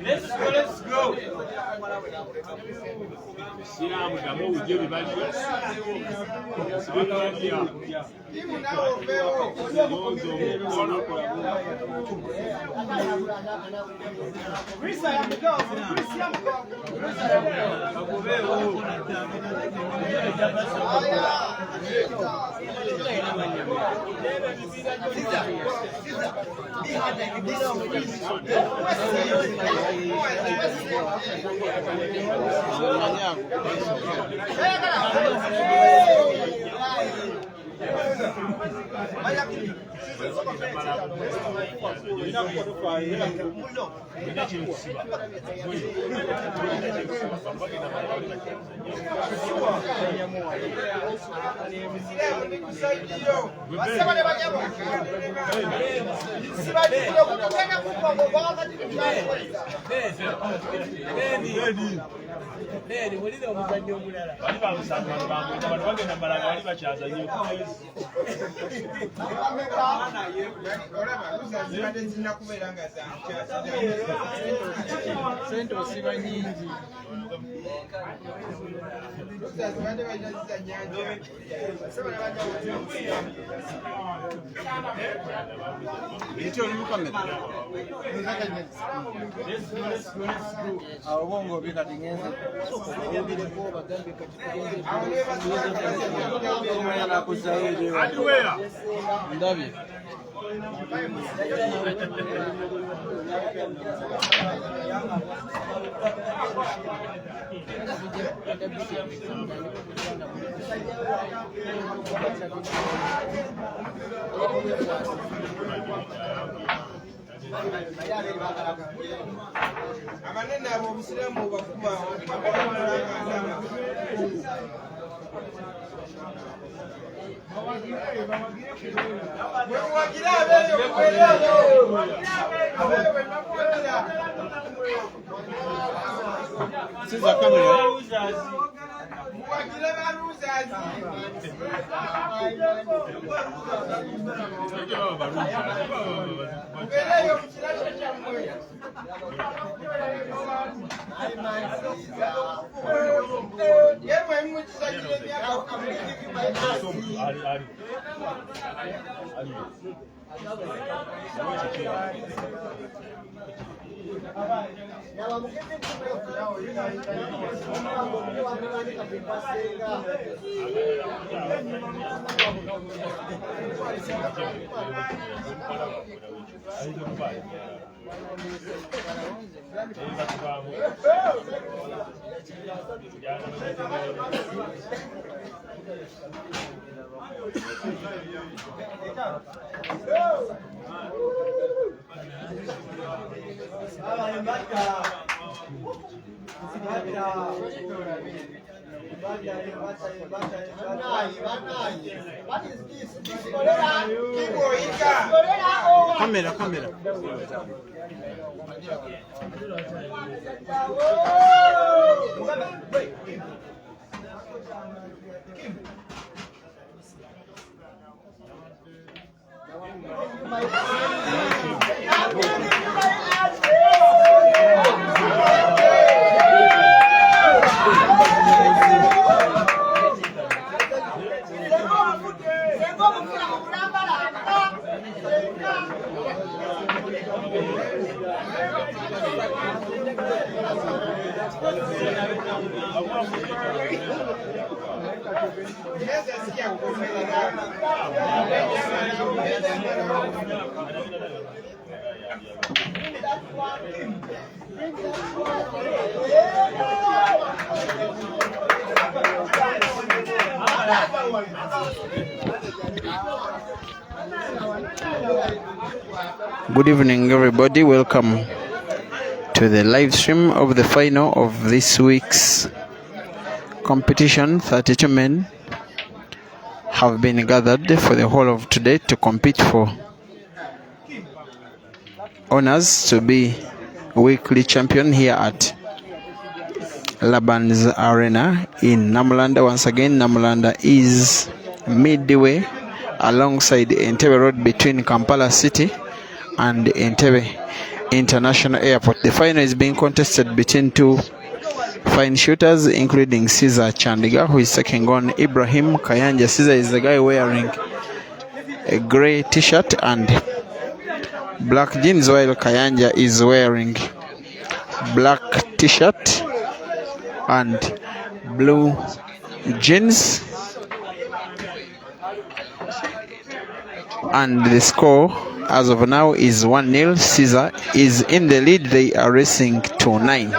Let's go. Camera. Good evening, everybody. Welcome to the live stream of the final of this week's competition. 32 men have been gathered for the whole of today to compete for honors to be weekly champion here at Laban's Arena in Namulanda. Once again, Namulanda is midway alongside Entebbe Road between Kampala City and Entebbe International Airport. The final is being contested between two fine shooters, including Caesar Chandiga, who is taking on Ibrahim Kayanja. Caesar is the guy wearing a grey t-shirt and black jeans, while Kayanja is wearing black t-shirt and blue jeans. And the score as of now is 1-0. Caesar is in the lead. They are racing to 9.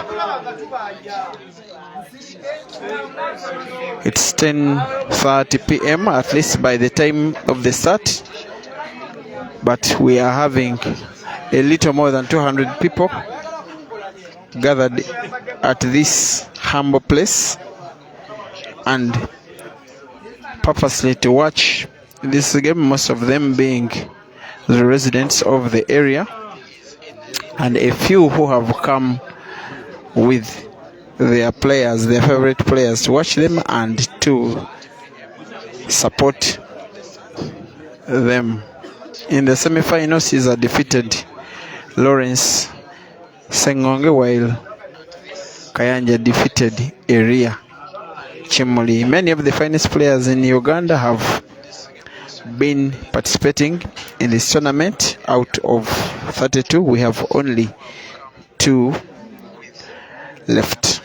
It's 10:30 p.m. at least by the time of the start, but we are having a little more than 200 people gathered at this humble place and purposely to watch this game, most of them being the residents of the area and a few who have come with their players, their favorite players, to watch them and to support them. In the semi-final, Caesar defeated Lawrence Sengonge, while Kayanja defeated Eria Chimoli. Many of the finest players in Uganda have been participating in this tournament. Out of 32, we have only 2 left.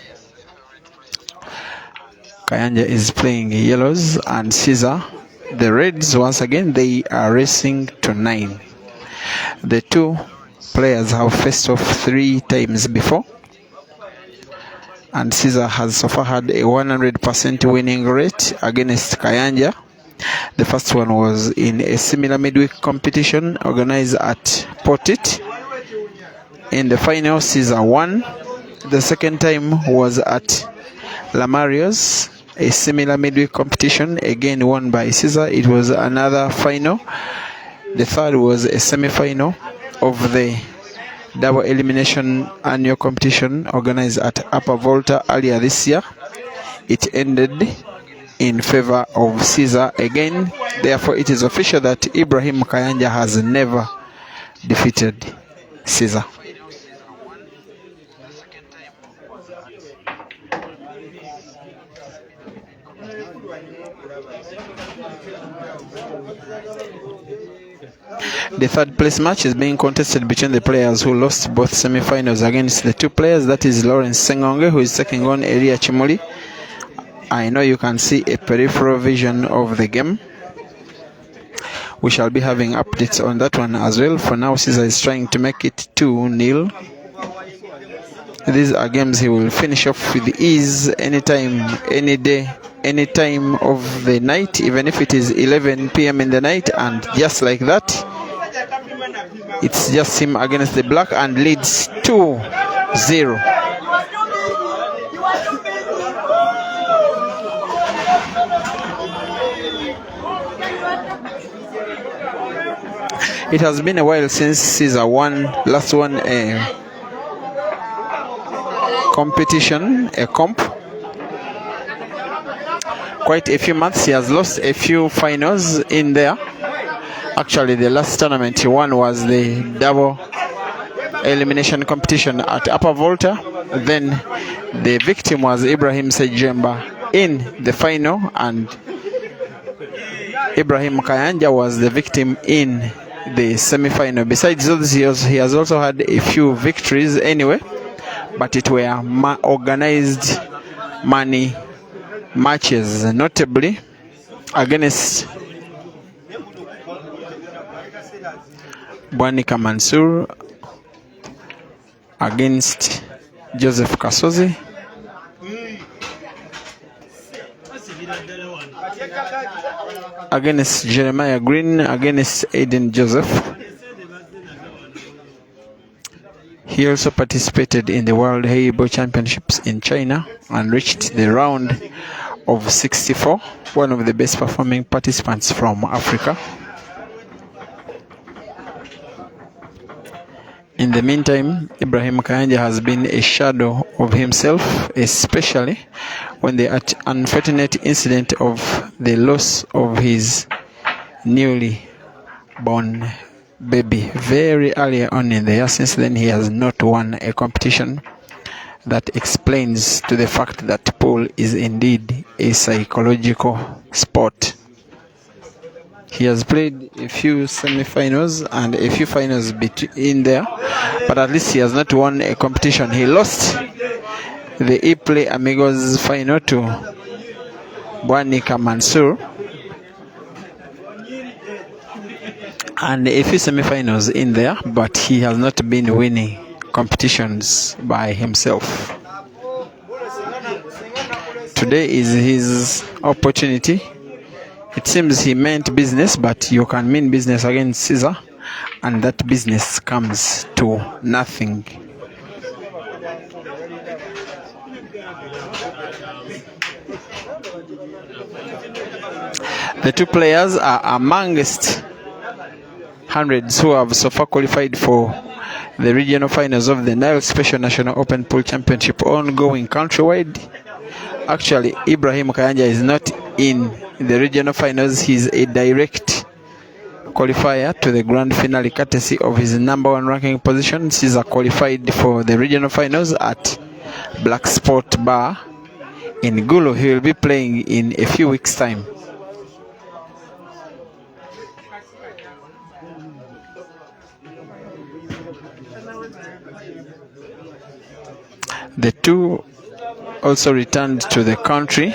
Kayanja is playing yellows and Caesar, the reds, once again they are racing to 9. The two players have faced off 3 times before, and Caesar has so far had a 100% winning rate against Kayanja. The first one was in a similar midweek competition organized at Portit. In the final, Caesar won. The second time was at Lamarios, a similar midweek competition, again won by Caesar. It was another final. The third was a semi-final of the double elimination annual competition organized at Upper Volta earlier this year. It ended in favor of Caesar again. Therefore, it is official that Ibrahim Kayanja has never defeated Caesar. The third place match is being contested between the players who lost both semi-finals against the 2 players, that is Lawrence Sengonge, who is taking on Elia Chimoli. I know you can see a peripheral vision of the game. We shall be having updates on that one as well. For now, Caesar is trying to make it 2-0. These are games he will finish off with ease anytime, any day, any time of the night, even if it is 11 p.m. in the night. And just like that, it's just him against the black and leads 2-0. It has been a while since Caesar won, last won a competition, a comp. Quite a few months. He has lost a few finals in there. Actually, the last tournament he won was the double elimination competition at Upper Volta. Then the victim was Ibrahim Sejemba in the final, and Ibrahim Kayanja was the victim in the semi-final. Besides those, he has also had a few victories anyway, but it were organized money matches, notably against Bwanika Mansour, against Joseph Kasozi, against Jeremiah Green, against Aiden Joseph. He also participated in the World Heibo Championships in China and reached the round of 64, one of the best performing participants from Africa. In the meantime, Ibrahim Kayanja has been a shadow of himself, especially when the unfortunate incident of the loss of his newly born baby very early on in the year. Since then, he has not won a competition. That explains to the fact that pool is indeed a psychological sport. He has played a few semi-finals and a few finals in there, but at least he has not won a competition. He lost the IBRA Amigos final to Bwanika Mansour and a few semi-finals in there, but he has not been winning competitions by himself. Today is his opportunity. It seems he meant business, but you can mean business against Caesar, and that business comes to nothing. The two players are amongst hundreds who have so far qualified for the regional finals of the Nile Special National Open Pool Championship ongoing countrywide. Actually, Ibrahim KAYANJA is not in the regional finals. He's a direct qualifier to the grand finale courtesy of his number one ranking position. Caesar qualified for the regional finals at Black Sport Bar in Gulu. He will be playing in a few weeks' time. The two also returned to the country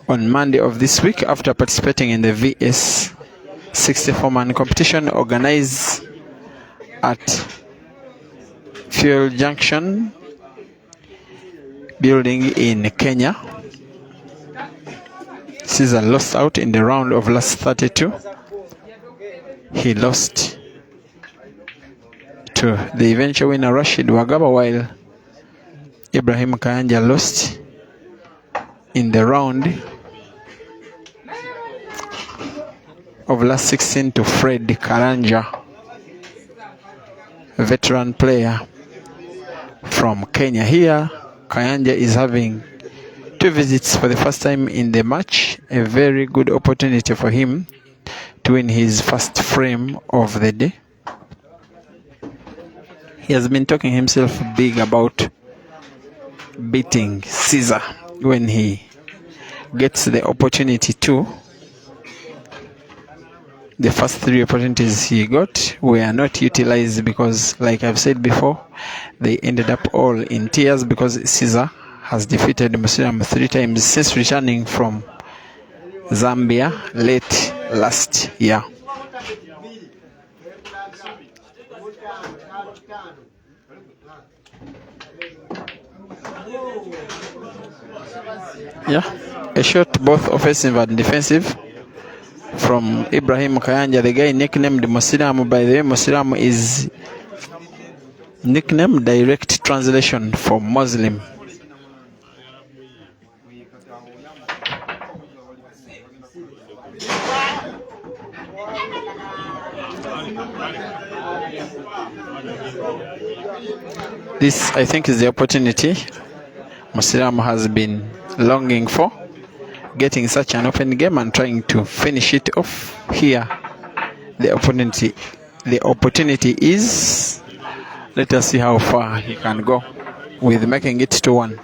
on Monday of this week after participating in the VS 64-man competition organized at Fuel Junction building in Kenya. Caesar lost out in the round of last 32. He lost to the eventual winner Rashid Wagaba, while Ibrahim KAYANJA lost in the round of last 16 to Fred Karanja, a veteran player from Kenya. Here, KAYANJA is having two visits for the first time in the match, a very good opportunity for him to win his first frame of the day. He has been talking himself big about beating Caesar when he gets the opportunity to. The first three opportunities he got were not utilized because, like I've said before, they ended up all in tears because Caesar has defeated Muslim 3 times since returning from Zambia late last year. A shot both offensive and defensive from Ibrahim KAYANJA, the guy nicknamed Muslim. By the way, Muslim is nickname direct translation for Muslim. This, I think, is the opportunity Muslim has been longing for, getting such an open game and trying to finish it off here. The opportunity is, let us see how far he can go with making it to 1.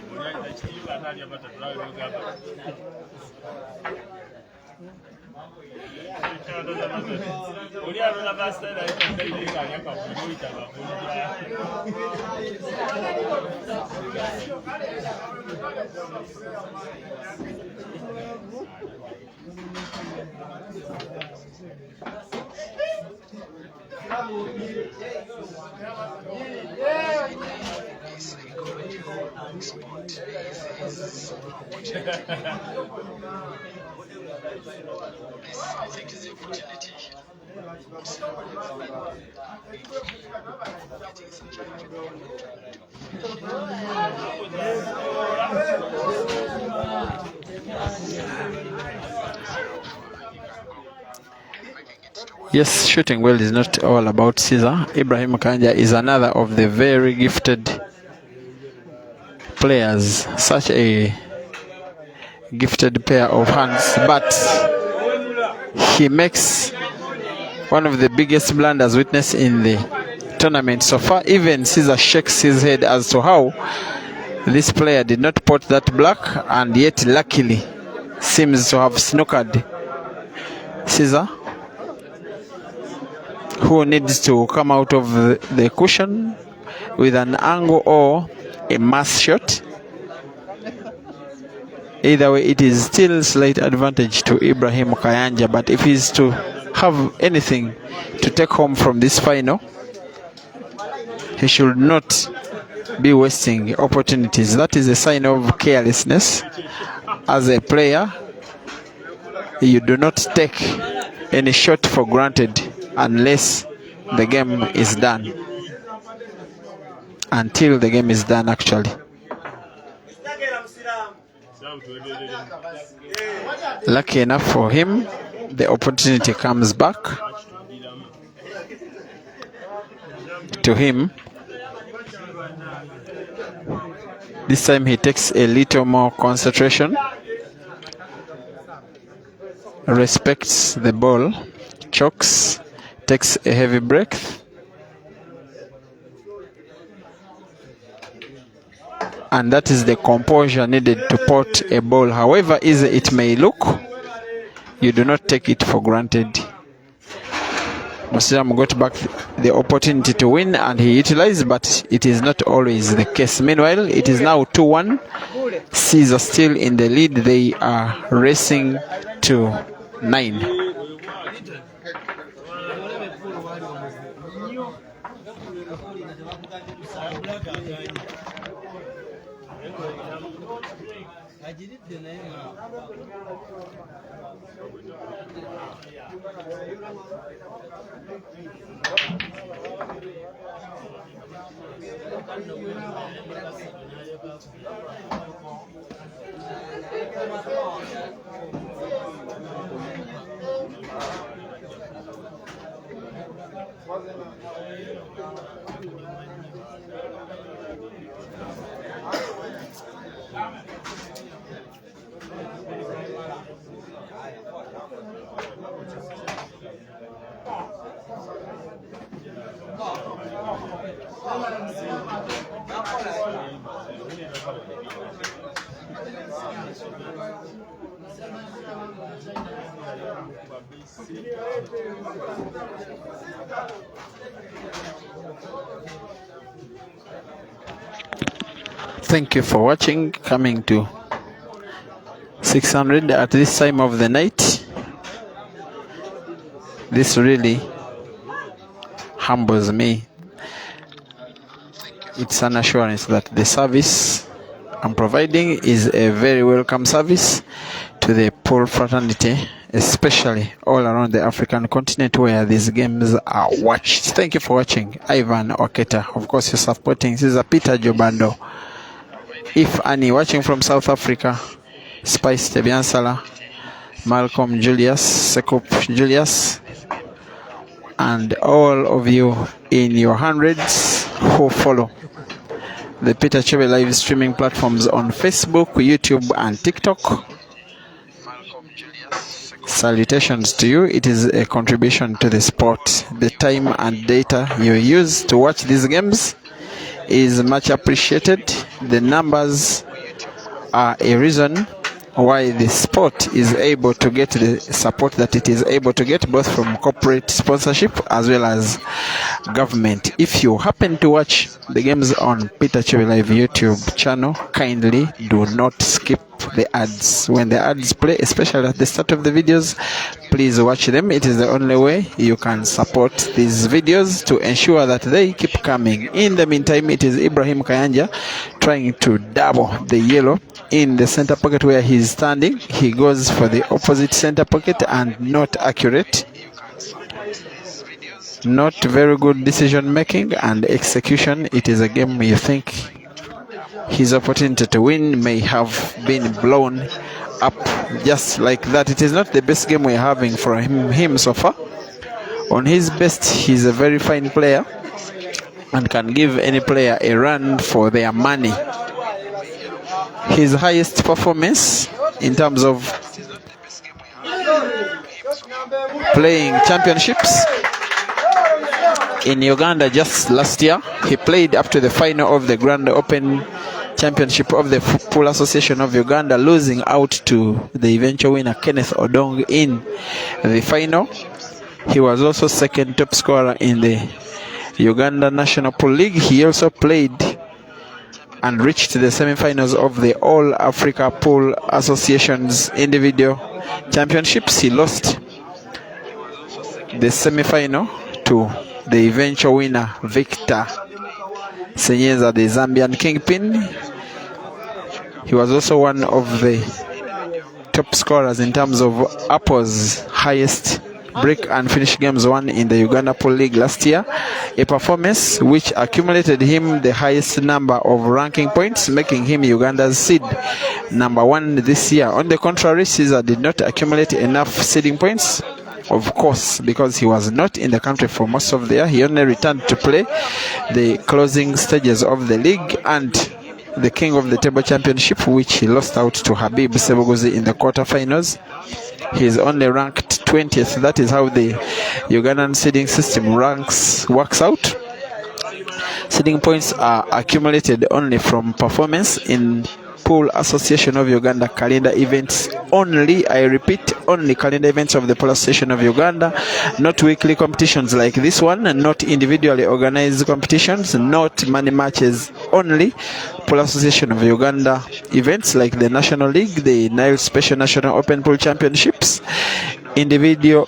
Yes, shooting well is not all about Caesar. Ibrahim KAYANJA is another of the very gifted players, such a gifted pair of hands, but he makes One of the biggest blunders witnessed in the tournament so far. Even Caesar shakes his head as to how this player did not pot that black, and yet luckily seems to have snookered Caesar, who needs to come out of the cushion with an angle or a mass shot. Either way, it is still slight advantage to Ibrahim KAYANJA, but if he's to have anything to take home from this final, he should not be wasting opportunities. That is a sign of carelessness. As a player, you do not take any shot for granted unless the game is done. Until the game is done, actually. Lucky enough for him, the opportunity comes back to him. This time he takes a little more concentration, respects the ball, chokes, takes a heavy breath, and that is the composure needed to pot a ball. However easy it may look, you do not take it for granted. Muslim got back the opportunity to win and he utilized, but it is not always the case. Meanwhile, it is now 2-1. Caesar still in the lead. They are racing to 9. Thank you for watching. Coming to 600 at this time of the night. This really humbles me. It's an assurance that the service I'm providing is a very welcome service to the pool fraternity, especially all around the African continent where these games are watched. Thank you for watching. Ivan Oketa, of course, you're supporting. This is Peter Jobando. If Annie watching from South Africa, Spice Tebiansala, Malcolm Julius, Sekup Julius, and all of you in your hundreds who follow the Peter Chebe live streaming platforms on Facebook, YouTube, and TikTok. Salutations to you. It is a contribution to the sport. The time and data you use to watch these games is much appreciated. The numbers are a reason why the sport is able to get the support that it is able to get, both from corporate sponsorship as well as government. If you happen to watch the games on Peter Chebe Live YouTube channel, kindly do not skip the ads. When the ads play, especially at the start of the videos, please watch them. It is the only way you can support these videos to ensure that they keep coming. In the meantime, it is Ibrahim KAYANJA trying to double the yellow in the center pocket where he is standing. He goes for the opposite center pocket and not accurate. Not very good decision making and execution. It is a game you think his opportunity to win may have been blown up just like that. It is not the best game we're having from him so far. On his best, he's a very fine player and can give any player a run for their money. His highest performance in terms of playing championships in Uganda just last year. He played up to the final of the Grand Open Championship of the Pool Association of Uganda, losing out to the eventual winner Kenneth Odong in the final. He was also second top scorer in the Uganda National Pool League. He also played and reached the semi-finals of the All Africa Pool Association's individual championships. He lost the semi-final to the eventual winner Victor Senyeza, the Zambian kingpin. He was also one of the top scorers in terms of Apple's highest break and finish games won in the Uganda Pool League last year, a performance which accumulated him the highest number of ranking points, making him Uganda's seed number 1 this year. On the contrary, Caesar did not accumulate enough seeding points, of course, because he was not in the country for most of the year. He only returned to play the closing stages of the league and the King of the Table Championship, which he lost out to Habib Sebuguzi in the quarterfinals. He is only ranked 20th. That is how the Ugandan seeding system works out. Seeding points are accumulated only from performance in Pool Association of Uganda calendar events only. I repeat, only calendar events of the Pool Association of Uganda, not weekly competitions like this one, not individually organized competitions, not money matches, only Pool Association of Uganda events like the National League, the Nile Special National Open Pool Championships, individual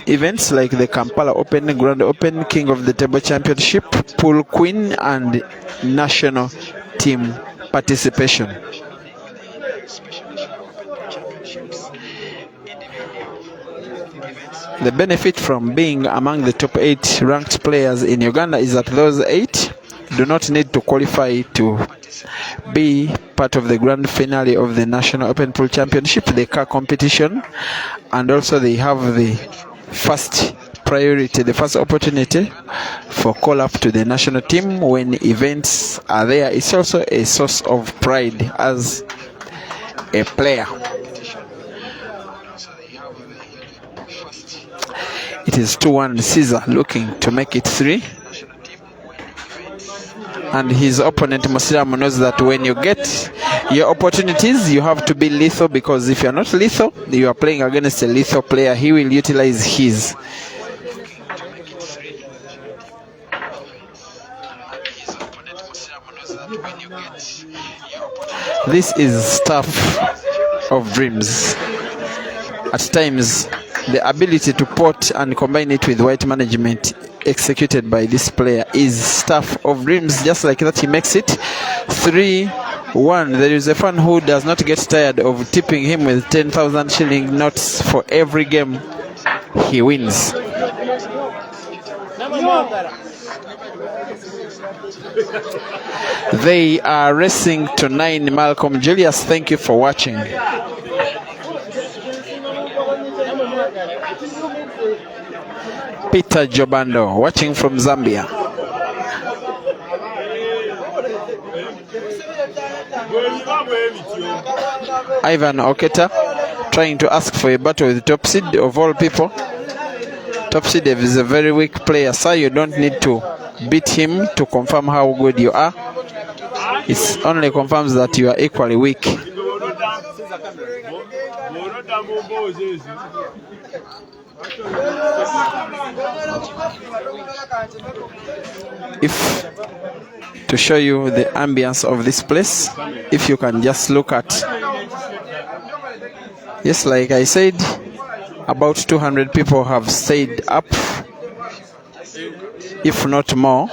events like the Kampala Open, Grand Open, King of the Table Championship, Pool Queen, and national team participation. The benefit from being among the top 8 ranked players in Uganda is that those 8 do not need to qualify to be part of the grand finale of the National Open Pool Championship, the car competition, and also they have the first priority, the first opportunity for call up to the national team when events are there. It's also a source of pride as a player. It is 2-1 Caesar looking to make it 3. And his opponent Musiramu knows that when you get your opportunities, you have to be lethal, because if you are not lethal, you are playing against a lethal player. He will utilize his. This is stuff of dreams. At times, the ability to port and combine it with white management executed by this player is stuff of dreams. Just like that, he makes it 3-1. There is a fan who does not get tired of tipping him with 10,000 shilling notes for every game he wins. They are racing to 9. Malcolm Julius, thank you for watching. Peter Jobando, watching from Zambia. Ivan Oketa, trying to ask for a battle with Top Seed of all people. Top Seed is a very weak player, sir. You don't need to beat him to confirm how good you are. It only confirms that you are equally weak. If to show you the ambience of this place, if you can just look at, yes, like I said, about 200 people have stayed up, if not more.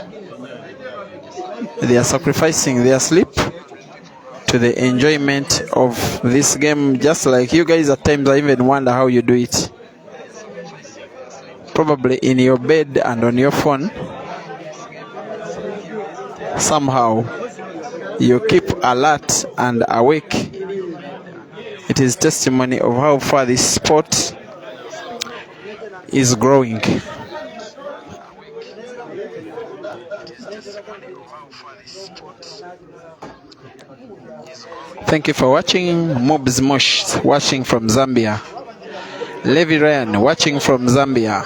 They are sacrificing their sleep to the enjoyment of this game, just like you guys. At times I even wonder how you do it. Probably in your bed and on your phone. Somehow you keep alert and awake. It is testimony of how far this sport is growing. Thank you for watching. Mobs Mosh watching from Zambia. Levi Ryan watching from Zambia.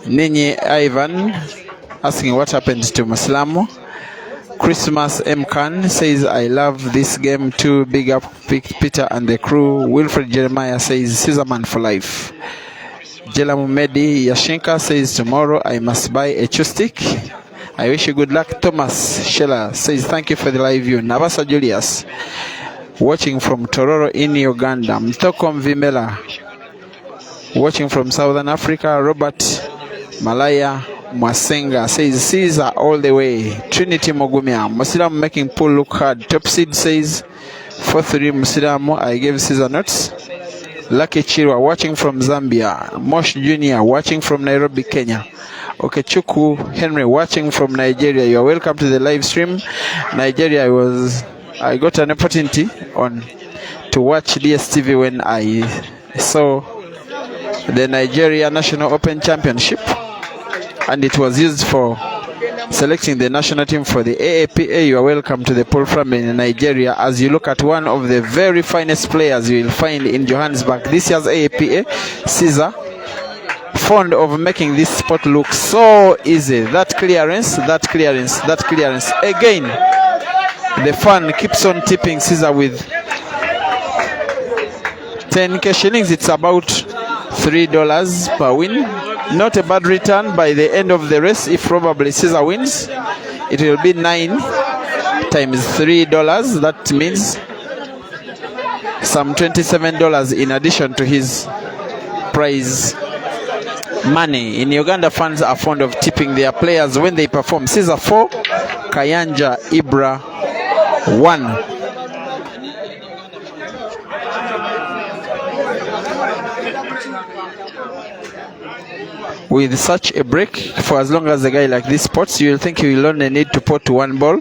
Ninyi Ivan asking what happened to Muslamu. Christmas M. Khan says, I love this game too. Big up Peter and the crew. Wilfred Jeremiah says, Caesarman for life. Jelamumedi Yashinka says, tomorrow I must buy a chew stick. I wish you good luck. Thomas Sheila says, thank you for the live view. Nabasa Julius watching from Tororo in Uganda. Mtokom Vimela watching from Southern Africa. Robert Malaya Mwasenga says, Caesar all the way. Trinity Mogumia. Musilamu making pool look hard. Top seed says, 4-3 Musilamu. I gave Caesar notes. Lucky Chirwa watching from Zambia. Mosh Jr. watching from Nairobi, Kenya. Okechuku Henry watching from Nigeria. You are welcome to the live stream. Nigeria, I got an opportunity to watch DSTV when I saw the Nigeria National Open Championship, and it was used for selecting the national team for the AAPA. You are welcome to the pool from in Nigeria as you look at one of the very finest players you will find in Johannesburg. This year's AAPA, Caesar, fond of making this sport look so easy. That clearance. Again, the fan keeps on tipping Caesar with 10k shillings. It's about $3 per win. Not a bad return by the end of the race. If probably Caesar wins, it will be 9 times $3. That means some $27 in addition to his prize money. In Uganda, fans are fond of tipping their players when they perform. Caesar 4, Kayanja IBRA 1. With such a break, for as long as a guy like this spots, you will think you will only need to pot to one ball,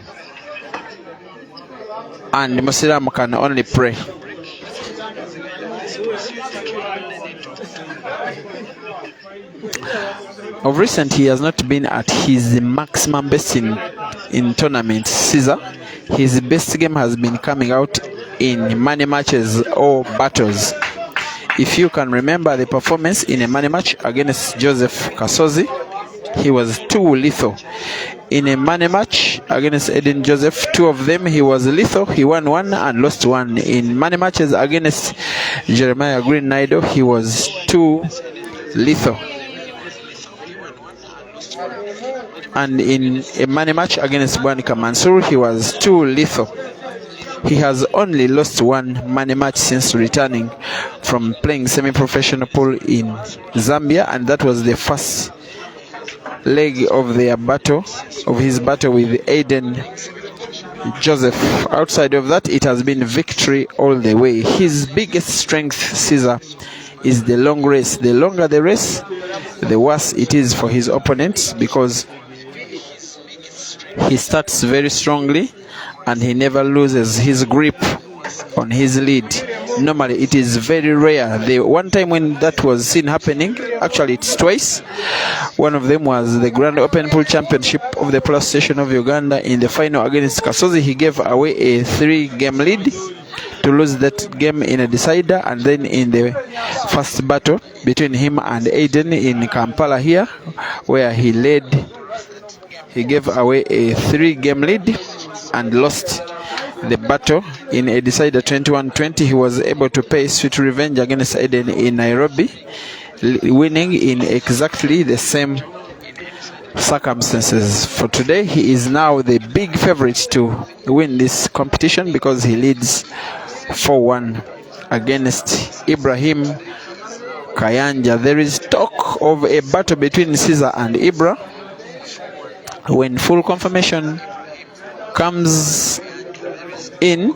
and Musilamu can only pray. Of recent, he has not been at his maximum best in tournaments. Caesar, his best game has been coming out in money matches or battles. If you can remember the performance in a money match against Joseph Kasozi, he was too lethal. In a money match against Eden Joseph, 2 of them he was lethal. He won 1 and lost 1. In money matches against Jeremiah Green Naido, he was too lethal. And in a money match against Bwanika Mansur, he was too lethal. He has only lost 1 money match since returning from playing semi-professional pool in Zambia, and that was the first leg of their battle, of his battle with Aiden Joseph. Outside of that, it has been victory all the way. His biggest strength, Caesar, is the long race. The longer the race, the worse it is for his opponents, because he starts very strongly and he never loses his grip on his lead. Normally it is very rare. The one time when that was seen happening, actually it's twice. One of them was the Grand Open Pool Championship of the Plus Station of Uganda. In the final against Kasozi, he gave away a 3-game lead to lose that game in a decider, and then in the first battle between him and Aiden in Kampala here, where he led, he gave away a 3-game lead and lost the battle in a decider 21-20. He was able to pay sweet revenge against Eden in Nairobi, winning in exactly the same circumstances. For today, he is now the big favorite to win this competition because he leads 4-1 against Ibrahim Kayanja. There is talk of a battle between Caesar and Ibra. When full confirmation comes in,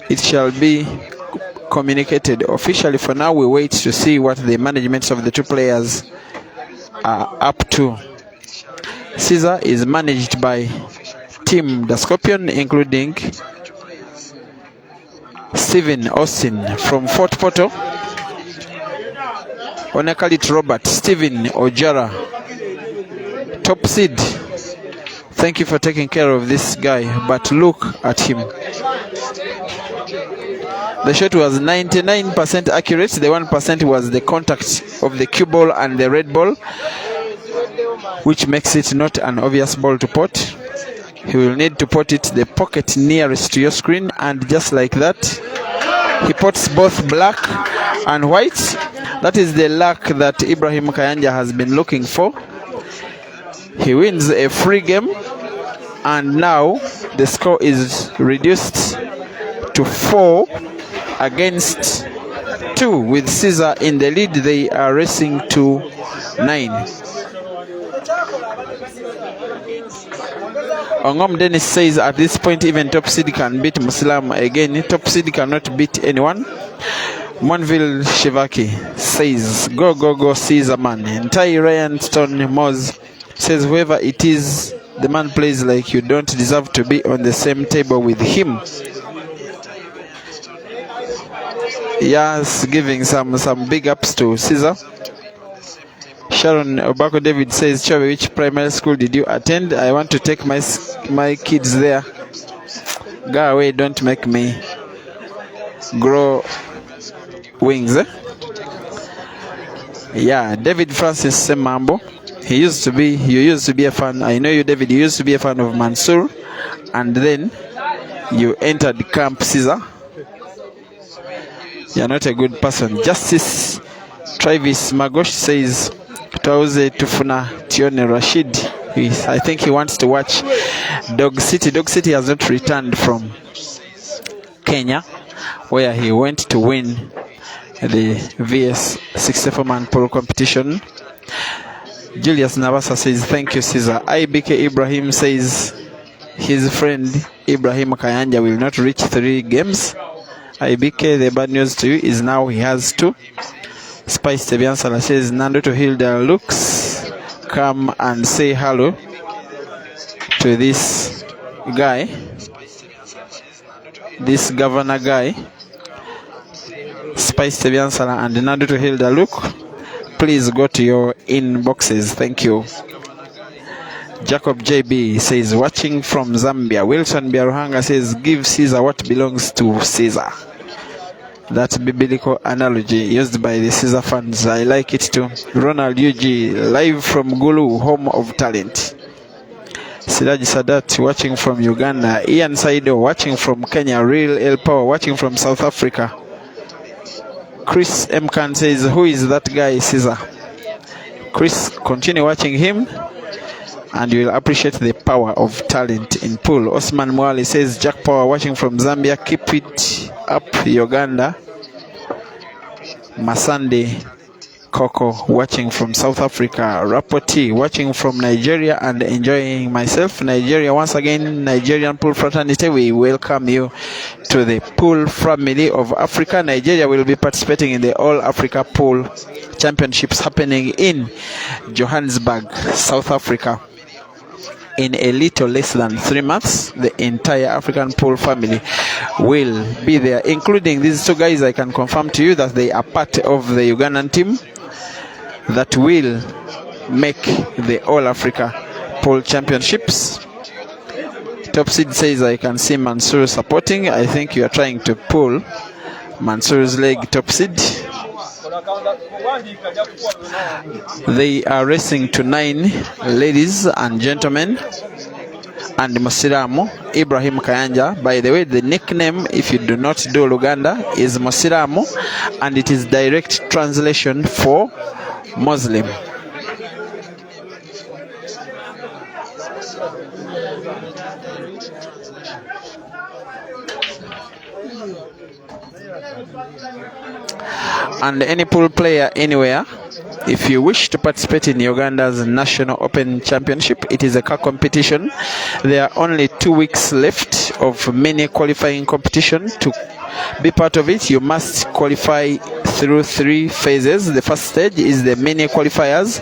it shall be communicated officially. For now, we wait to see what the managements of the 2 players are up to. Caesar is managed by Team the Scorpion, including Stephen Austin from Fort Portal, Onekalit Robert, Stephen Ojara, top seed. Thank you for taking care of this guy, but look at him. The shot was 99% accurate. The 1% was the contact of the cue ball and the red ball, which makes it not an obvious ball to pot. He will need to pot it the pocket nearest to your screen, and just like that, he pots both black and white. That is the luck that Ibrahim Kayanja has been looking for. He wins a free game, and now the score is reduced to 4 against 2 with Caesar in the lead. They are racing to 9. Ongom Dennis says at this point even top seed can beat Muslim again. Top seed cannot beat anyone. Monville Shivaki says go go go Caesar man. Entire Ryan Stone Moz says whoever it is, the man plays like you don't deserve to be on the same table with him. Yes, giving some big ups to Caesar. Sharon Obako David says, Chobe, which primary school did you attend? I want to take my kids there. Go away, don't make me grow wings. Yeah, David Francis Semambo. You used to be a fan. I know you, David. You used to be a fan of Mansour, and then you entered Camp Caesar. You're not a good person. Justice Travis Magosh says, Tauze Tufuna Tione Rashid. I think he wants to watch Dog City. Dog City has not returned from Kenya, where he went to win the VS 64-man polo competition. Julius Navasa says, thank you, Caesar. IBK Ibrahim says his friend Ibrahim Kayanja will not reach 3 games. IBK, the bad news to you is now he has 2. Spice Tebiansala says, Nando to Hilda looks, come and say hello to this guy, this governor guy. Spice Tebiansala and Nando to Hilda look, please go to your inboxes. Thank you. Jacob JB says, watching from Zambia. Wilson Biaruhanga says, give Caesar what belongs to Caesar. That biblical analogy used by the Caesar fans. I like it too. Ronald UG, live from Gulu, home of talent. Siraji Sadat, watching from Uganda. Ian Saido, watching from Kenya. Real El Power, watching from South Africa. Chris M. Khan says, who is that guy, Caesar? Chris, continue watching him, and you will appreciate the power of talent in pool. Osman Mwali says, Jack Power, watching from Zambia. Keep it up, Uganda. Masande Coco, watching from South Africa. Rapoti, watching from Nigeria and enjoying myself. Nigeria, once again, Nigerian pool fraternity, we welcome you to the pool family of Africa. Nigeria will be participating in the All Africa Pool Championships happening in Johannesburg, South Africa. In a little less than 3 months, the entire African pool family will be there, including these 2 guys. I can confirm to you that they are part of the Ugandan team that will make the All Africa Pool Championships. Top Seed says, I can see Mansour supporting. I think you are trying to pull Mansour's leg, Top Seed. They are racing to 9, ladies and gentlemen, and Mosiramo Ibrahim Kayanja. By the way, the nickname, if you do not do Luganda, is Mosiramo, and it is direct translation for Muslim. And any pool player anywhere, if you wish to participate in Uganda's National Open Championship, it is a car competition. There are only 2 weeks left of mini qualifying competition. To be part of it, you must qualify through 3 phases. The first stage is the mini qualifiers,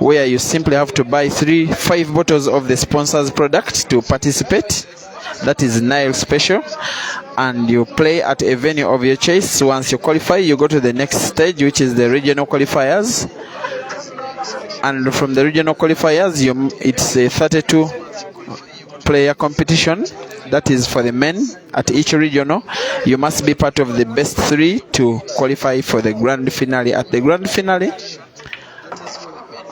where you simply have to buy 5 bottles of the sponsor's product to participate. That is Nile Special. And you play at a venue of your choice. Once you qualify, you go to the next stage, which is the regional qualifiers. And from the regional qualifiers, it's a 32 player competition. That is for the men at each regional. You must be part of the best 3 to qualify for the grand finale. At the grand finale,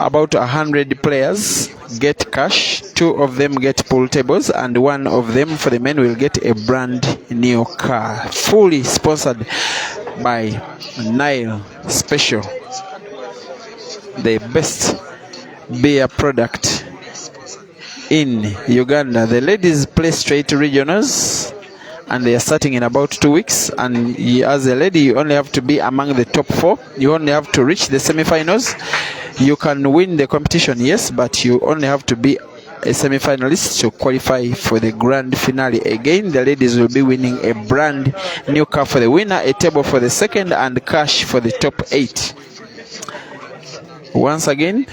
about 100 players get cash. 2 of them get pool tables, and 1 of them for the men will get a brand new car, fully sponsored by Nile Special, the best beer product in Uganda. The ladies play straight regionals, and they are starting in about 2 weeks. And as a lady, you only have to be among the top 4. You only have to reach the semi-finals. You can win the competition, yes, but you only have to be a semi-finalist to qualify for the grand finale. Again, the ladies will be winning a brand new car for the winner, a table for the second, and cash for the top 8. Once again,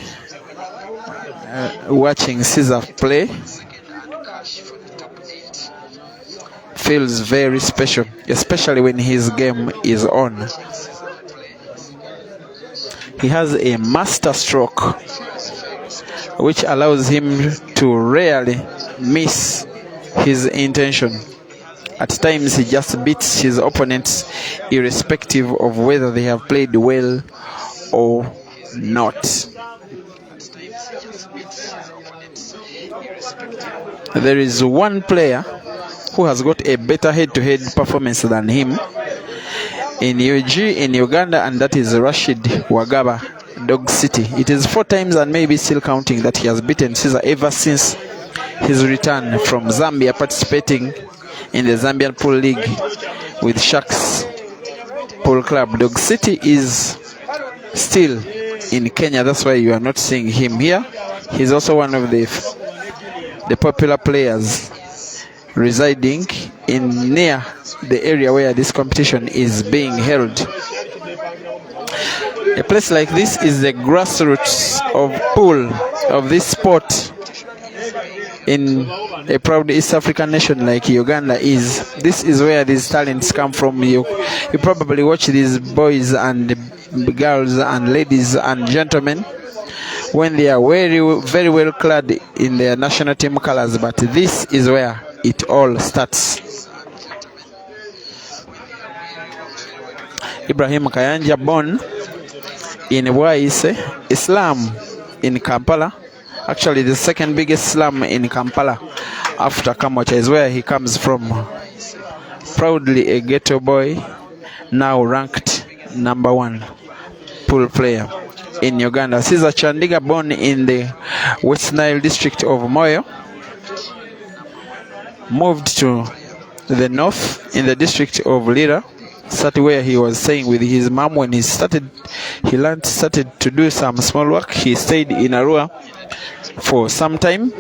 watching Caesar play feels very special, especially when his game is on. He has a master stroke which allows him to rarely miss his intention. At times he just beats his opponents irrespective of whether they have played well or not. There is one player who has got a better head-to-head performance than him in UG in Uganda, and that is Rashid Wagaba, Dog City. It is 4 times and maybe still counting that he has beaten Caesar ever since his return from Zambia, participating in the Zambian Pool League with Sharks Pool Club. Dog City is still in Kenya, that's why you are not seeing him here. He's also one of the popular players residing in near the area where this competition is being held. A place like this is the grassroots of pool of this sport in a proud East African nation like Uganda is. This is where these talents come from. You probably watch these boys and girls and ladies and gentlemen when they are very well clad in their national team colors, but this is where it all starts. Ibrahim Kayanja, born in Waise, Islam in Kampala. Actually, the second biggest slum in Kampala after Kamwacha is where he comes from. Proudly a ghetto boy, now ranked number 1 pool player in Uganda. Caesar Chandiga, born in the West Nile district of Moyo, moved to the north in the district of Lira, started where he was staying with his mom. When he started to do some small work, he stayed in Arua for some time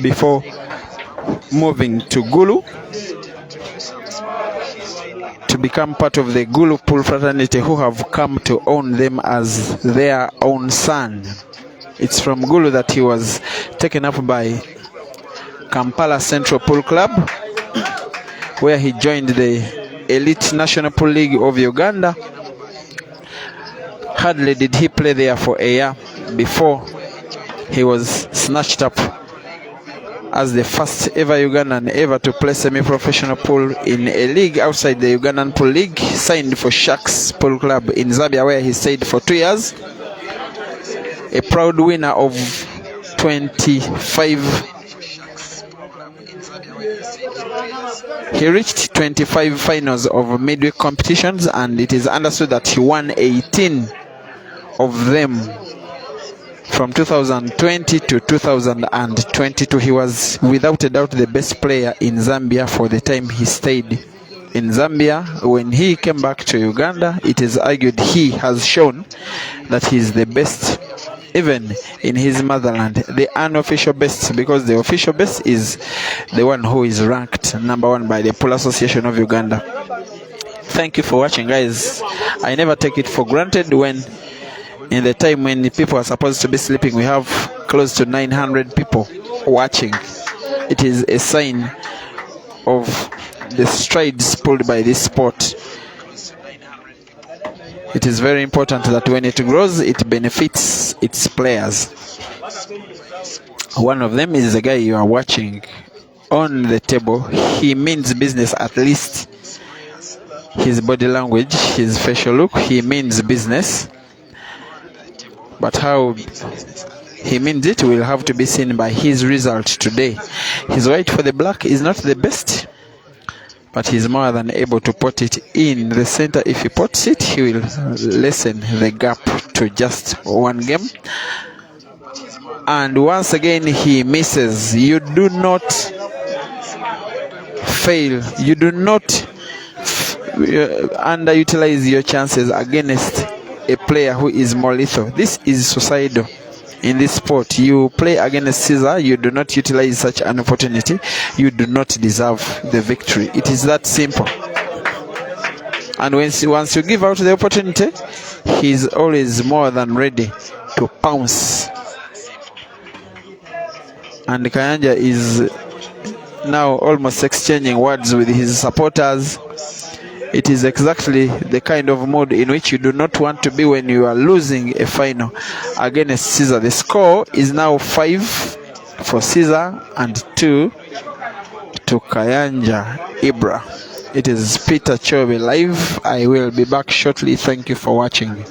before moving to Gulu to become part of the Gulu pool fraternity, who have come to own them as their own son. It's from Gulu that he was taken up by Kampala Central Pool Club, where he joined the Elite National Pool League of Uganda. Hardly did he play there for a year before he was snatched up as the first ever Ugandan ever to play semi-professional pool in a league outside the Ugandan Pool League. Signed for Sharks Pool Club in Zambia, where he stayed for 2 years. A proud winner of 25. He reached 25 finals of midweek competitions, and it is understood that he won 18 of them from 2020 to 2022. He was without a doubt the best player in Zambia for the time he stayed in Zambia. When he came back to Uganda, it is argued he has shown that he is the best even in his motherland. The unofficial best, because the official best is the one who is ranked number 1 by the Pool Association of Uganda. Thank you for watching, guys. I never take it for granted when in the time when people are supposed to be sleeping, we have close to 900 people watching. It is a sign of the strides pulled by this sport. It is very important that when it grows, it benefits its players. One of them is the guy you are watching on the table, he means business. At least his body language, his facial look, he means business. But how he means it will have to be seen by his result today. His white for the black is not the best, but he's more than able to put it in the center. If he puts it, he will lessen the gap to just one game. And once again, he misses. You do not fail. You do not underutilize your chances against a player who is more lethal. This is suicidal in this sport. You play against Caesar, you do not utilize such an opportunity, you do not deserve the victory. It is that simple. And once you give out the opportunity, he's always more than ready to pounce. And Kayanja is now almost exchanging words with his supporters. It is exactly the kind of mood in which you do not want to be when you are losing a final against Caesar. The score is now 5 for Caesar and 2 to Kayanja IBRA. It is Peter Chobe live. I will be back shortly. Thank you for watching.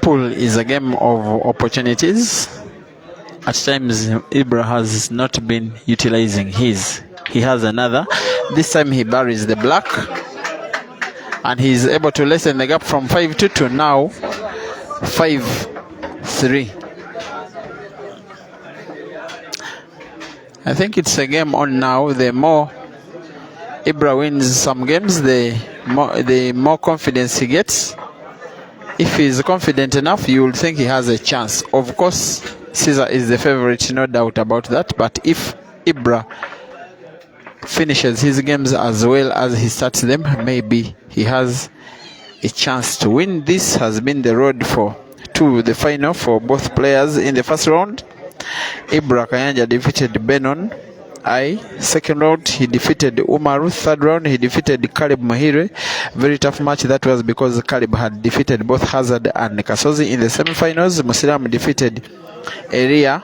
Pool is a game of opportunities. At times, IBRA has not been utilizing his. He has another. This time he buries the black, and he is able to lessen the gap from 5-2 to now 5-3. I think it's a game on now. The more IBRA wins some games, the more confidence he gets. If he is confident enough, you will think he has a chance. Of course, Caesar is the favorite, no doubt about that. But if IBRA finishes his games as well as he starts them, maybe he has a chance to win. This has been the road to the final for both players. In the first round, IBRA KAYANJA defeated Benon. Second round, he defeated Umaru. Third round, he defeated Caleb Mahire. Very tough match that was because Caleb had defeated both Hazard and Kasozi. In the semi-finals, Musilam defeated Eria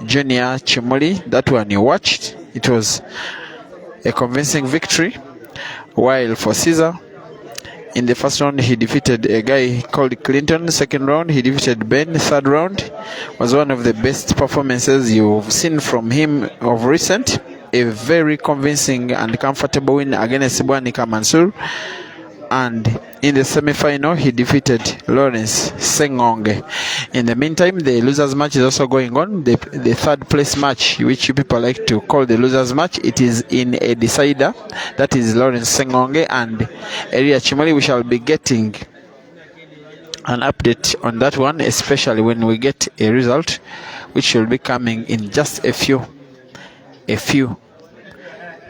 Junior Chimuli. That one you watched. It was a convincing victory. While for Caesar, in the first round, he defeated a guy called Clinton. Second round, he defeated Ben. Third round was one of the best performances you've seen from him of recent. A very convincing and comfortable win against Bwanika Mansur. And in the semi-final, he defeated Lawrence Sengonge. In the meantime, the losers match is also going on. The third place match, which you people like to call the losers match, it is in a decider. That is Lawrence Sengonge and Eria Chimoli. We shall be getting an update on that one, especially when we get a result, which will be coming in just a few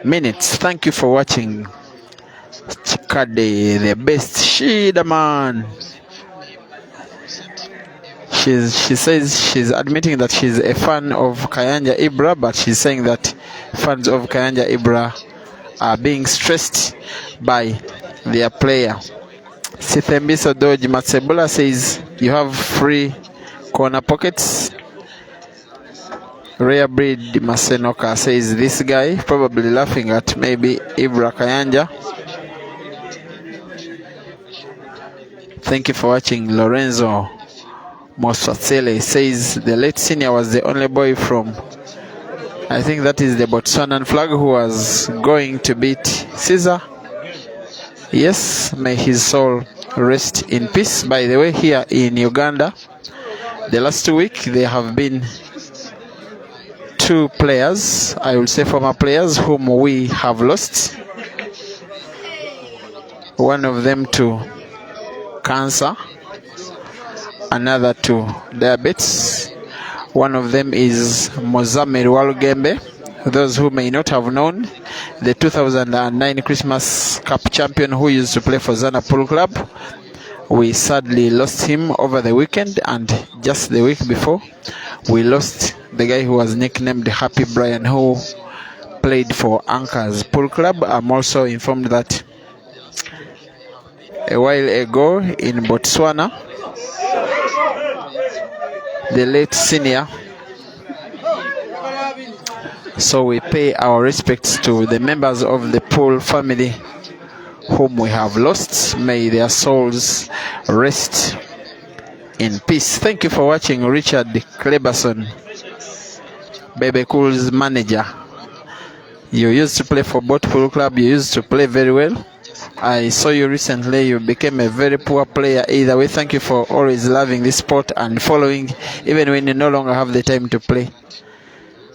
minutes. Thank you for watching. Chikade, the best Shida man. She says she's admitting that she's a fan of KAYANJA IBRA, but she's saying that fans of KAYANJA IBRA are being stressed by their player. Sithembiso Doji Matsebula says you have free corner pockets. Rare Breed Masenoka says this guy probably laughing at maybe IBRA KAYANJA. Thank you for watching. Lorenzo Moswatsele says the late senior was the only boy from, I think that is the Botswanan flag, who was going to beat Caesar. Yes, may his soul rest in peace. By the way, here in Uganda, the last week there have been two players, I will say former players, whom we have lost. One of them to cancer, another to diabetes. One of them is Mozamer Walugembe. Those who may not have known, the 2009 Christmas Cup champion who used to play for Zana Pool Club. We sadly lost him over the weekend, and just the week before we lost the guy who was nicknamed Happy Brian, who played for Anchors Pool Club. I'm also informed that a while ago in Botswana, the late senior. So we pay our respects to the members of the Pool family whom we have lost. May their souls rest in peace. Thank you for watching. Richard Kleberson, Bebe Cool's manager. You used to play for both Pool Club. You used to play very well. I saw you recently. You became a very poor player. Either way, thank you for always loving this sport and following, even when you no longer have the time to play.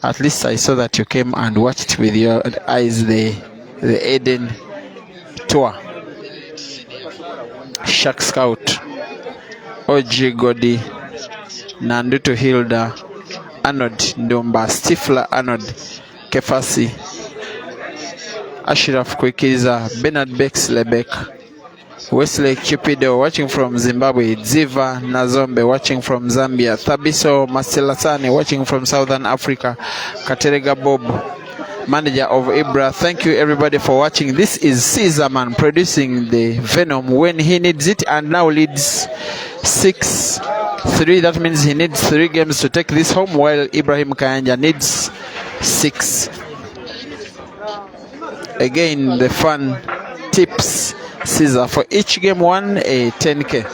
At least I saw that you came and watched with your eyes the Eden tour. Shark Scout, OG Godi, Nanduto Hilda, Arnold Ndumba, Stifler Arnold, Kefasi, Ashraf Kwikiza, Bernard Bex Lebek, Wesley Cupido watching from Zimbabwe, Ziva Nazombe watching from Zambia, Thabiso Masilasani watching from Southern Africa, Katerega Bob, manager of IBRA. Thank you everybody for watching. This is Caesarman producing the Venom when he needs it, and now leads 6-3. That means he needs 3 games to take this home, while Ibrahim Kayanja needs 6. Again, the fun tips. Caesar, for each game won, a 10K.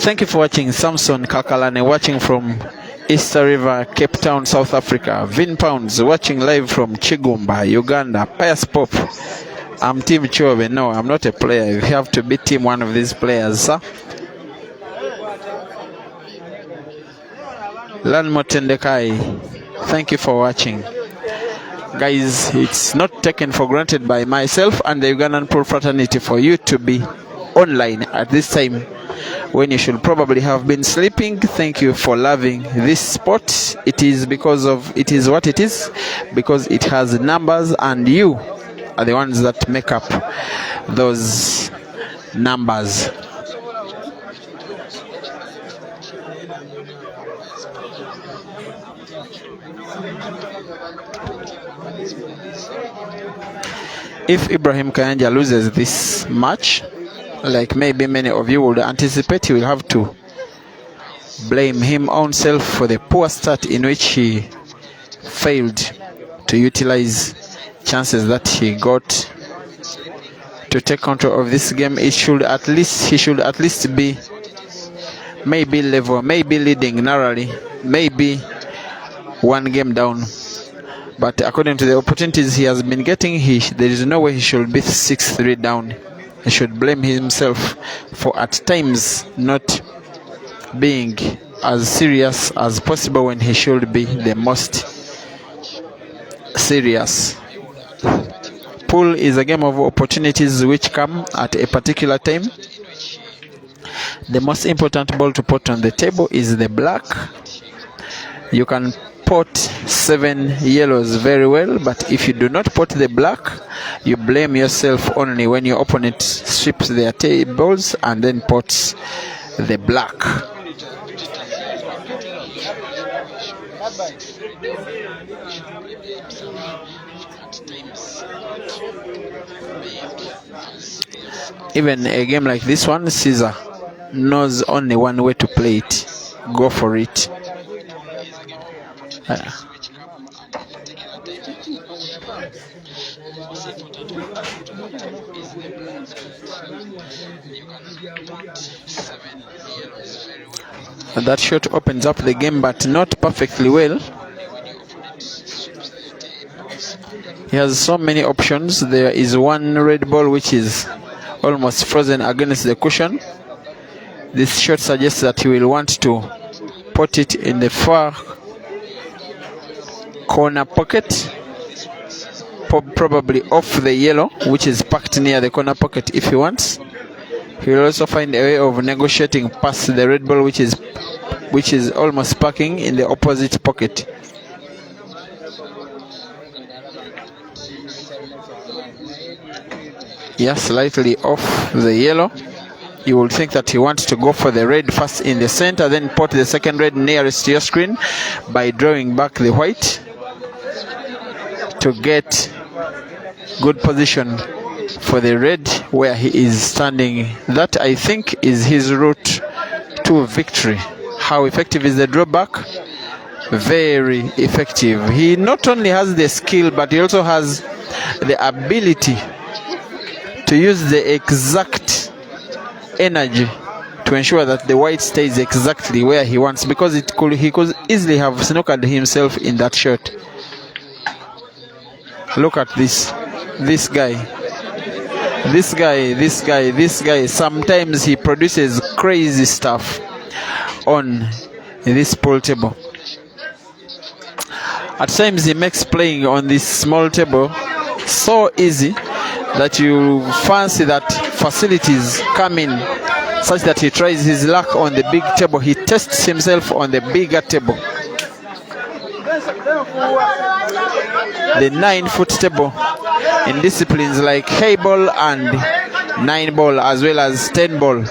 Thank you for watching. Samson Kakalane watching from Easter River, Cape Town, South Africa. Vin Pounds watching live from Chigumba, Uganda. Pius Pop, I'm Team Chobe. No, I'm not a player. You have to be team one of these players, sir. Lan Motendekai, thank you for watching. Guys, it's not taken for granted by myself and the Ugandan Pro Fraternity for you to be online at this time when you should probably have been sleeping. Thank you for loving this sport. It is what it is, because it has numbers, and you are the ones that make up those numbers. If Ibrahim Kayanja loses this match, like maybe many of you would anticipate, he will have to blame him own self for the poor start in which he failed to utilize chances that he got to take control of this game. He should at least be maybe level, maybe leading narrowly, maybe 1 game down. But according to the opportunities he has been getting, there is no way he should be 6-3 down. He should blame himself for at times not being as serious as possible when he should be the most serious. Pool is a game of opportunities which come at a particular time. The most important ball to put on the table is the black. You can pot 7 yellows very well, but if you do not pot the black, you blame yourself only when your opponent strips their tables and then pots the black. Even a game like this one, Caesar knows only one way to play it. Go for it. That shot opens up the game, but not perfectly well. He has so many options. There is one red ball which is almost frozen against the cushion. This shot suggests that he will want to put it in the far corner pocket, probably off the yellow, which is packed near the corner pocket if he wants. He will also find a way of negotiating past the red ball, which is almost packing in the opposite pocket. Yeah, slightly off the yellow. You will think that he wants to go for the red first in the center, then put the second red nearest to your screen by drawing back the white to get good position for the red where he is standing. That, I think, is his route to victory. How effective is the drawback? Very effective. He not only has the skill, but he also has the ability to use the exact energy to ensure that the white stays exactly where he wants, because he could easily have snookered himself in that shot. Look at this guy. This guy, sometimes he produces crazy stuff on this pool table. At times he makes playing on this small table so easy that you fancy that facilities come in, such that he tries his luck on the big table. He tests himself on the bigger table, the 9-foot table, in disciplines like high ball and 9 ball, as well as 10 ball.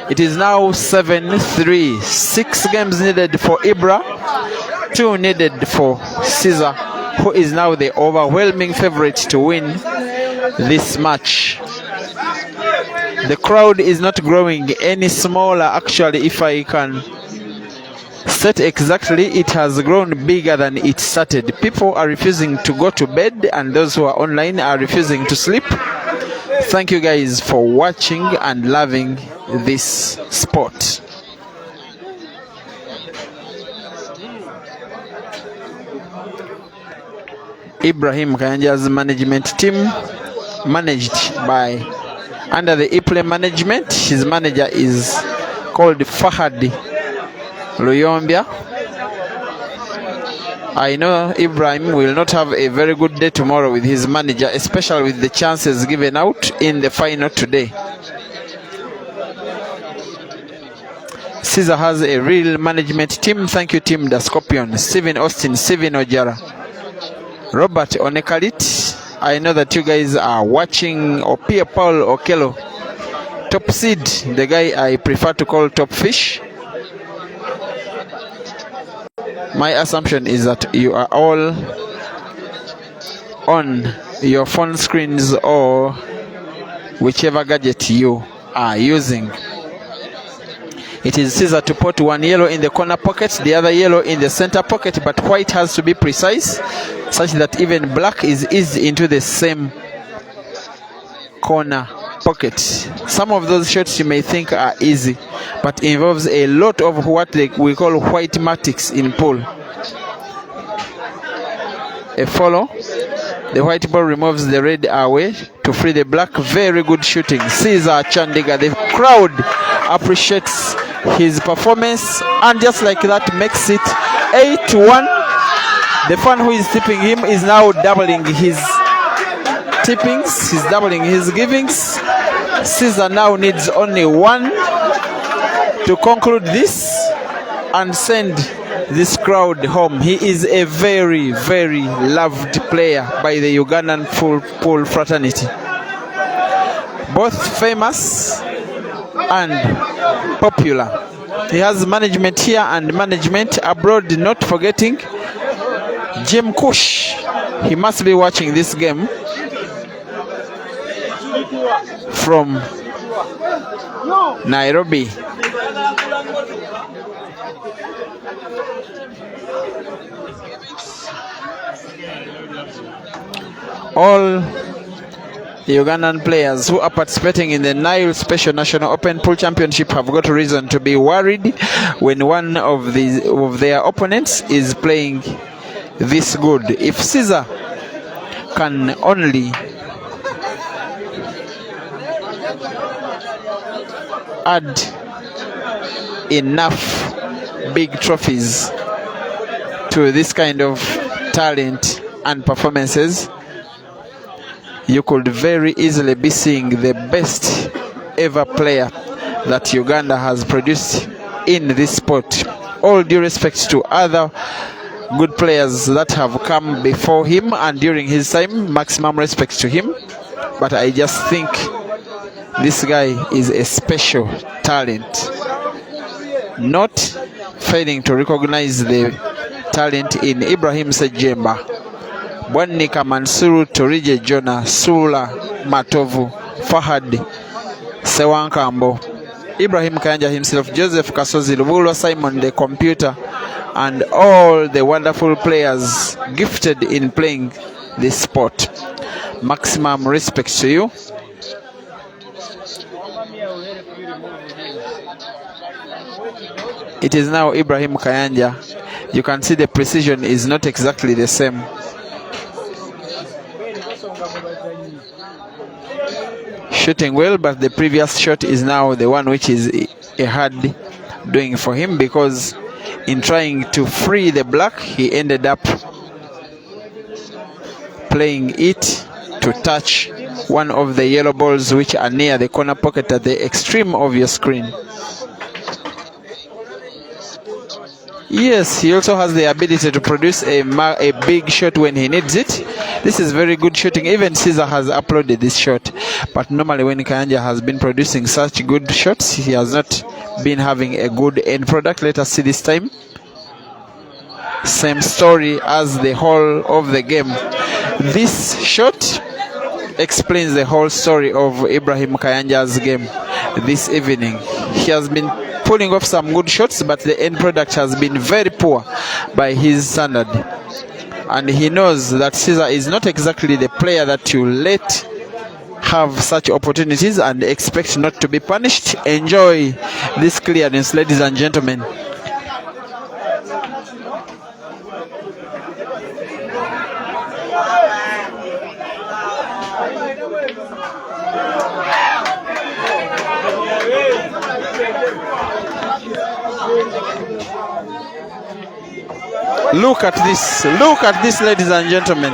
It is now 7-3. 6 games needed for IBRA, 2 needed for Caesar, who is now the overwhelming favorite to win this match. The crowd is not growing any smaller. Actually, if I can state exactly, it has grown bigger than it started. People are refusing to go to bed, and those who are online are refusing to sleep. Thank you guys for watching and loving this sport. Ibrahim Kayanja's management team, managed by under the IBRA management. His manager is called Fahad Luyombia. I know Ibrahim will not have a very good day tomorrow with his manager, especially with the chances given out in the final today. Caesar has a real management team. Thank you, Team The Scorpion, Stephen Austin, Stephen Ojara, Robert Onekalit. I know that you guys are watching. Opia Paul Okelo, Top Seed, the guy I prefer to call Top Fish. My assumption is that you are all on your phone screens or whichever gadget you are using. It is Caesar to put one yellow in the corner pocket, the other yellow in the center pocket, but white has to be precise, such that even black is eased into the same corner pocket. Some of those shots you may think are easy, but involves a lot of what we call white matics in pool. A follow. The white ball removes the red away to free the black. Very good shooting. Caesar Chandiga. The crowd appreciates his performance, and just like that makes it 8-1. The fan who is tipping him is now doubling his tippings. He's doubling his givings. Caesar now needs only 1 to conclude this and send this crowd home. He is a very, very loved player by the Ugandan pool fraternity. Both famous and popular. He has management here and management abroad, not forgetting Jim Kush. He must be watching this game from Nairobi. All the Ugandan players who are participating in the Nile Special National Open Pool Championship have got reason to be worried when one of their opponents is playing this good. If Caesar can only add enough big trophies to this kind of talent and performances, you could very easily be seeing the best ever player that Uganda has produced in this sport. All due respect to other good players that have come before him and during his time, maximum respect to him. But I just think this guy is a special talent. Not failing to recognize the talent in Ibrahim Sejemba, Bwanika Mansuru, Torije Jonah, Sula Matovu, Fahad Sewankambo, Ibrahim Kayanja himself, Joseph Kasozi, Lubulwa Simon the computer, and all the wonderful players gifted in playing this sport. Maximum respect to you. It is now Ibrahim Kayanja. You can see the precision is not exactly the same. Shooting well, but the previous shot is now the one which is a hard doing for him, because in trying to free the black, he ended up playing it to touch one of the yellow balls which are near the corner pocket at the extreme of your screen. Yes, he also has the ability to produce a big shot when he needs it. This is very good shooting. Even Caesar has uploaded this shot. But normally when Kayanja has been producing such good shots, he has not been having a good end product. Let us see this time. Same story as the whole of the game. This shot explains the whole story of Ibrahim Kayanja's game this evening. He has been pulling off some good shots, but the end product has been very poor by his standard. And he knows that Caesar is not exactly the player that you let have such opportunities and expect not to be punished. Enjoy this clearance, ladies and gentlemen. Look at this, ladies and gentlemen.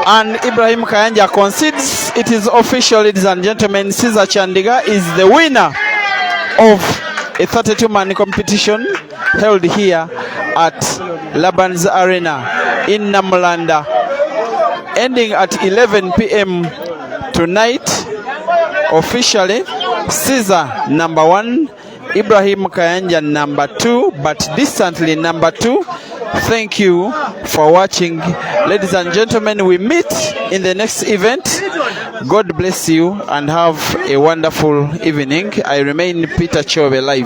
And Ibrahim Kayanja concedes. It is official, ladies and gentlemen. Caesar Chandiga is the winner of a 32-man competition held here at Laban's Arena in Namlanda, ending at 11 p.m. tonight. Officially, Caesar number 1, Ibrahim Kayanja number 2, but distantly number 2. Thank you for watching, ladies and gentlemen. We meet in the next event. God bless you and have a wonderful evening. I remain Peter Chobe live.